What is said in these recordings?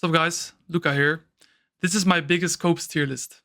What's up guys, Looca here. This is my biggest copes tier list.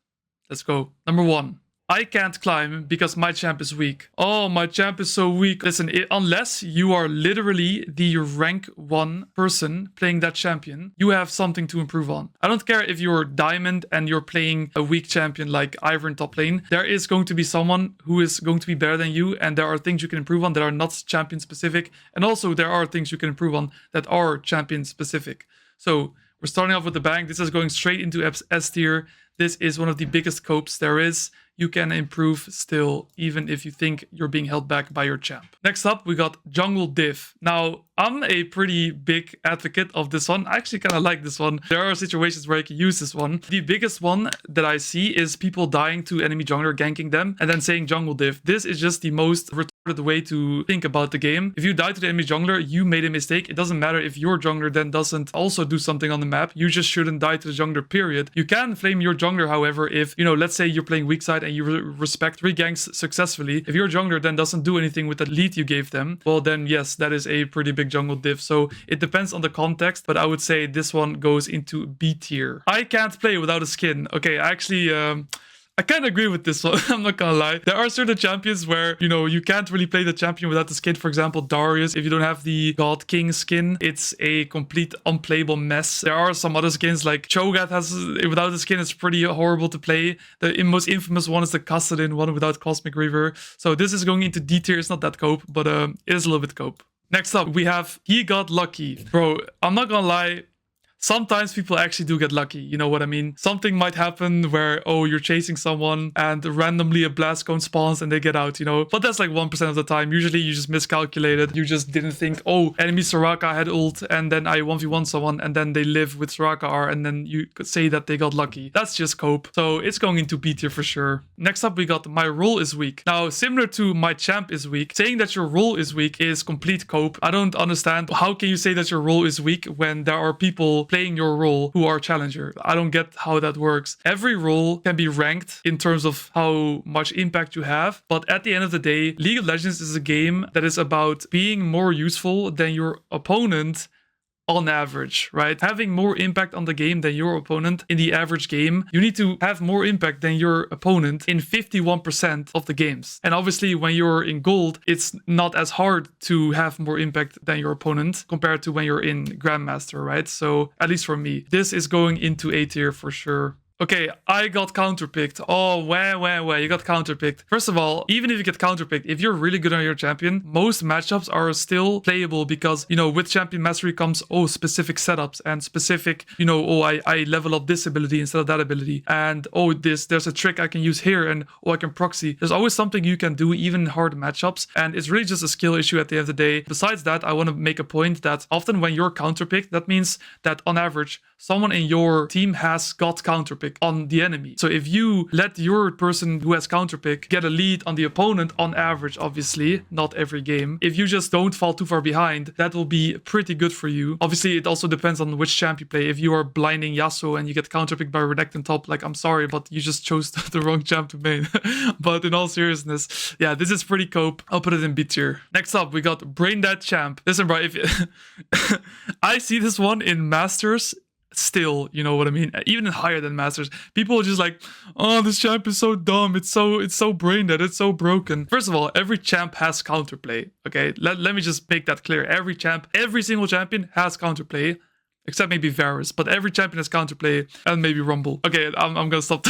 Let's go. Number 1. I can't climb because my champ is weak. Oh, my champ is so weak. Listen, unless you are literally the rank 1 person playing that champion, you have something to improve on. I don't care if you're diamond and you're playing a weak champion like Ivern top lane. There is going to be someone who is going to be better than you, and there are things you can improve on that are not champion specific. And also there are things you can improve on that are champion specific. So we're starting off with the bang. This is going straight into S tier. This is one of the biggest copes there is. You can improve still, even if you think you're being held back by your champ. Next up, we got Jungle Div. Now, I'm a pretty big advocate of this one. I actually kind of like this one. There are situations where I can use this one. The biggest one that I see is people dying to enemy jungler, ganking them, and then saying Jungle Div. This is just the most retarded way to think about the game. If you die to the enemy jungler, you made a mistake. It doesn't matter if your jungler then doesn't also do something on the map. You just shouldn't die to the jungler, period. You can flame your jungler, however, if, let's say you're playing weak side and you respect 3 ganks successfully. If your jungler then doesn't do anything with the lead you gave them, well then yes, that is a pretty big jungle div. So it depends on the context, but I would say this one goes into B tier. I can't play without a skin. Okay, actually, I kind of agree with this one. I'm not gonna lie. There are certain champions where, you can't really play the champion without the skin. For example, Darius, if you don't have the God King skin, it's a complete unplayable mess. There are some other skins like Cho'Gath without the skin, it's pretty horrible to play. The most infamous one is the Kassadin one without Cosmic Reaver. So this is going into D tier. It's not that cope, but it is a little bit cope. Next up, we have He Got Lucky. Bro, I'm not gonna lie. Sometimes people actually do get lucky, you know what I mean? Something might happen where, you're chasing someone and randomly a blast cone spawns and they get out, But that's like 1% of the time. Usually you just miscalculated. You just didn't think, enemy Soraka had ult and then I 1v1 someone and then they live with Soraka R and then you could say that they got lucky. That's just cope. So it's going into B tier for sure. Next up, we got my role is weak. Now, similar to my champ is weak, saying that your role is weak is complete cope. I don't understand. How can you say that your role is weak when there are people playing your role who are challenger? I don't get how that works. Every role can be ranked in terms of how much impact you have, but at the end of the day, League of Legends is a game that is about being more useful than your opponent on average, right? Having more impact on the game than your opponent in the average game. You need to have more impact than your opponent in 51% of the games. And obviously when you're in gold, it's not as hard to have more impact than your opponent compared to when you're in Grandmaster, right? So at least for me, this is going into A tier for sure. Okay, I got counterpicked. Oh, way, you got counterpicked. First of all, even if you get counterpicked, if you're really good on your champion, most matchups are still playable because, with champion mastery comes, specific setups and specific, I level up this ability instead of that ability. And, there's a trick I can use here and, I can proxy. There's always something you can do, even in hard matchups. And it's really just a skill issue at the end of the day. Besides that, I want to make a point that often when you're counterpicked, that means that on average, someone in your team has got counterpick on the enemy. So if you let your person who has counterpick get a lead on the opponent on average, obviously, not every game, if you just don't fall too far behind, that will be pretty good for you. Obviously, it also depends on which champ you play. If you are blinding Yasuo and you get counterpicked by Renekton top, like, I'm sorry, but you just chose the wrong champ to main. But in all seriousness, yeah, this is pretty cope. I'll put it in B tier. Next up, we got braindead champ. Listen, bro, if I see this one in Masters still, you know what I mean? Even higher than Masters, people are just like, this champ is so dumb, it's so brain dead, it's so broken. First of all, every champ has counterplay. Okay, let me just make that clear. Every single champion has counterplay, except maybe Varus, but every champion has counterplay, and maybe Rumble. Okay, I'm gonna stop.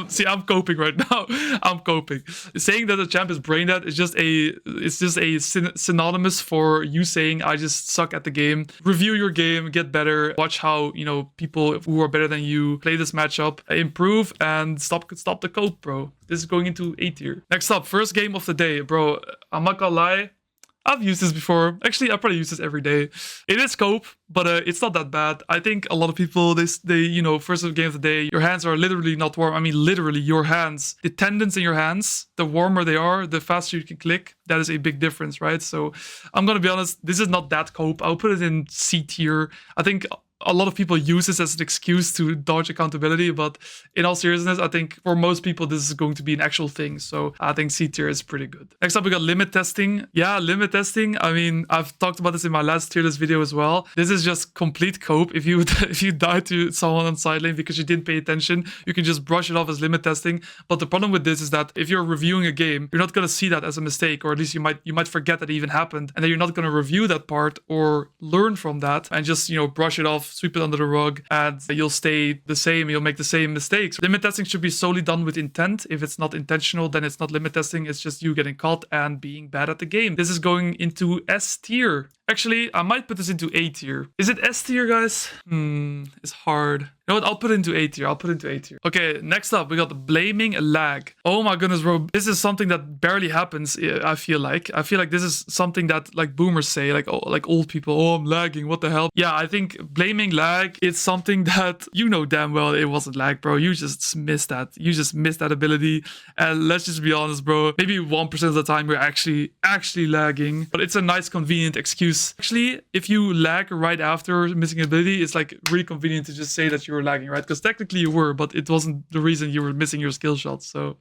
See, I'm coping right now. I'm coping. Saying that a champ is brain dead is just a synonymous for you saying I just suck at the game. Review your game, get better, watch how people who are better than you play this matchup, improve, and stop the cope, bro. This is going into A tier. Next up, first game of the day, bro. I'm not gonna lie. I've used this before. Actually, I probably use this every day. It is cope, but it's not that bad. I think a lot of people, they first game of the day, your hands are literally not warm. I mean, literally, your hands, the tendons in your hands, the warmer they are, the faster you can click. That is a big difference, right? So I'm going to be honest, this is not that cope. I'll put it in C tier. I think a lot of people use this as an excuse to dodge accountability, but in all seriousness, I think for most people, this is going to be an actual thing. So I think C tier is pretty good. Next up, we got limit testing. Yeah, limit testing. I mean, I've talked about this in my last tier list video as well. This is just complete cope. If you if you die to someone on side lane because you didn't pay attention, you can just brush it off as limit testing. But the problem with this is that if you're reviewing a game, you're not going to see that as a mistake, or at least you might forget that it even happened, and then you're not going to review that part or learn from that and just, you know, brush it off, sweep it under the rug, and you'll stay the same. You'll make the same mistakes. Limit testing should be solely done with intent. If it's not intentional, then it's not limit testing. It's just you getting caught and being bad at the game. This is going into S tier. Actually, I might put this into A tier. Is it S tier, guys? It's hard. You know what? I'll put it into A tier. I'll put it into A tier. Okay, next up, we got blaming lag. Oh my goodness, bro. This is something that barely happens, I feel like. I feel like this is something that like boomers say, like old people. Oh, I'm lagging. What the hell? Yeah, I think blaming lag is something that you know damn well it wasn't lag, bro. You just missed that. You just missed that ability. And let's just be honest, bro. Maybe 1% of the time you're actually lagging. But it's a nice, convenient excuse. Actually, if you lag right after missing an ability, it's like really convenient to just say that you were lagging, right? Because technically you were, but it wasn't the reason you were missing your skill shots. So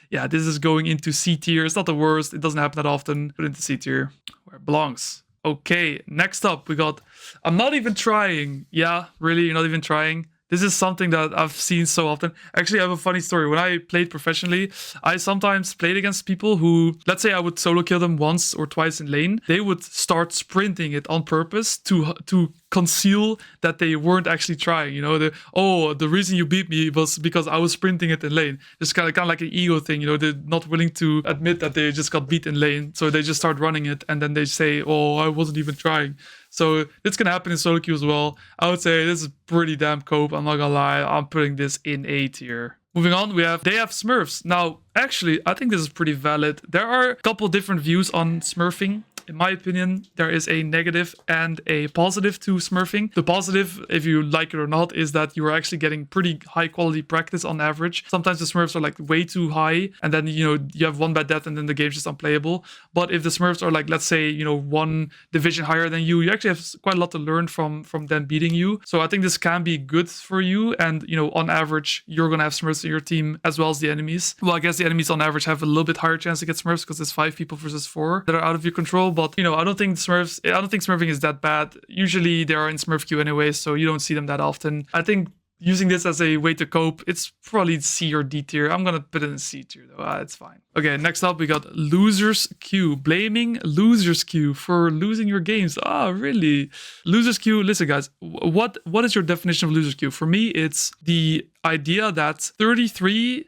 yeah, this is going into C tier. It's not the worst. It doesn't happen that often. Put it into C tier where it belongs. Okay, next up we got I'm not even trying. Yeah, really, you're not even trying. This is something that I've seen so often. Actually, I have a funny story. When I played professionally, I sometimes played against people who, let's say I would solo kill them once or twice in lane. They would start sprinting it on purpose to conceal that they weren't actually trying. You know, the reason you beat me was because I was sprinting it in lane. It's kind of like an ego thing. You know, they're not willing to admit that they just got beat in lane. So they just start running it and then they say, oh, I wasn't even trying. So it's gonna happen in solo queue as well. I would say this is pretty damn cope. I'm not gonna lie. I'm putting this in A tier. Moving on, they have Smurfs. Now, actually, I think this is pretty valid. There are a couple different views on Smurfing. In my opinion, there is a negative and a positive to Smurfing. The positive, if you like it or not, is that you are actually getting pretty high quality practice on average. Sometimes the Smurfs are like way too high, and then, you know, you have one bad death and then the game's just unplayable. But if the Smurfs are like, let's say, you know, one division higher than you actually have quite a lot to learn from them beating you. So I think this can be good for you. And, you know, on average, you're going to have Smurfs in your team as well as the enemies. Well, I guess the enemies on average have a little bit higher chance to get Smurfs because there's 5 people versus 4 that are out of your control. But, you know, I don't think Smurfing is that bad. Usually they are in Smurf queue anyway, so you don't see them that often. I think using this as a way to cope, it's probably C or D tier. I'm gonna put it in C tier though. It's fine. Okay, next up we got losers queue. Blaming losers queue for losing your games. Really? Losers queue. Listen, guys. What is your definition of losers queue? For me, it's the idea that 33%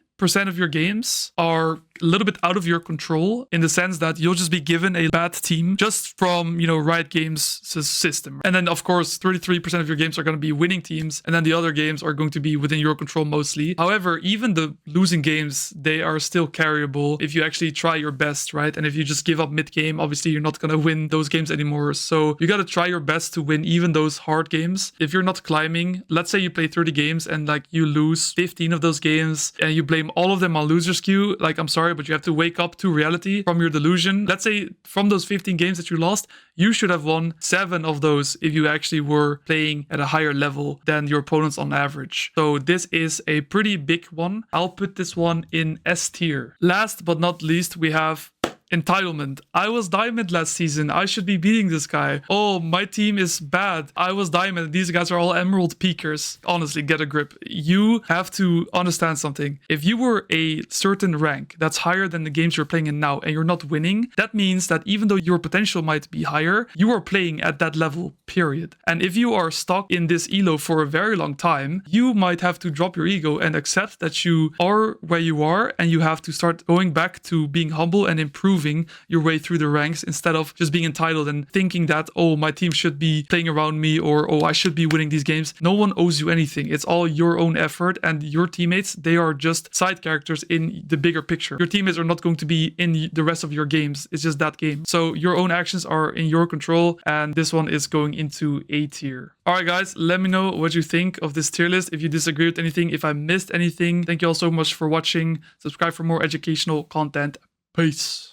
of your games are a little bit out of your control, in the sense that you'll just be given a bad team just from, you know, Riot Games' system. And then, of course, 33% of your games are going to be winning teams, and then the other games are going to be within your control mostly. However, even the losing games, they are still carryable if you actually try your best, right? And if you just give up mid-game, obviously you're not going to win those games anymore. So you got to try your best to win even those hard games. If you're not climbing, let's say you play 30 games and like you lose 15 of those games and you blame all of them on losers queue, like, I'm sorry, but you have to wake up to reality from your delusion. Let's say from those 15 games that you lost, you should have won 7 of those if you actually were playing at a higher level than your opponents on average. So this is a pretty big one. I'll put this one in S tier. Last but not least, we have entitlement. I was diamond last season. I should be beating this guy. Oh, my team is bad. I was diamond. These guys are all emerald peakers. Honestly, get a grip. You have to understand something. If you were a certain rank that's higher than the games you're playing in now and you're not winning, that means that even though your potential might be higher, you are playing at that level, period. And if you are stuck in this elo for a very long time, you might have to drop your ego and accept that you are where you are, and you have to start going back to being humble and improving your way through the ranks, instead of just being entitled and thinking that, oh, my team should be playing around me, or oh, I should be winning these games. No one owes you anything. It's all your own effort, and your teammates, they are just side characters in the bigger picture. Your teammates are not going to be in the rest of your games. It's just that game. So your own actions are in your control, and this one is going into A tier. All right, guys, let me know what you think of this tier list. If you disagree with anything, if I missed anything. Thank you all so much for watching. Subscribe for more educational content. Peace.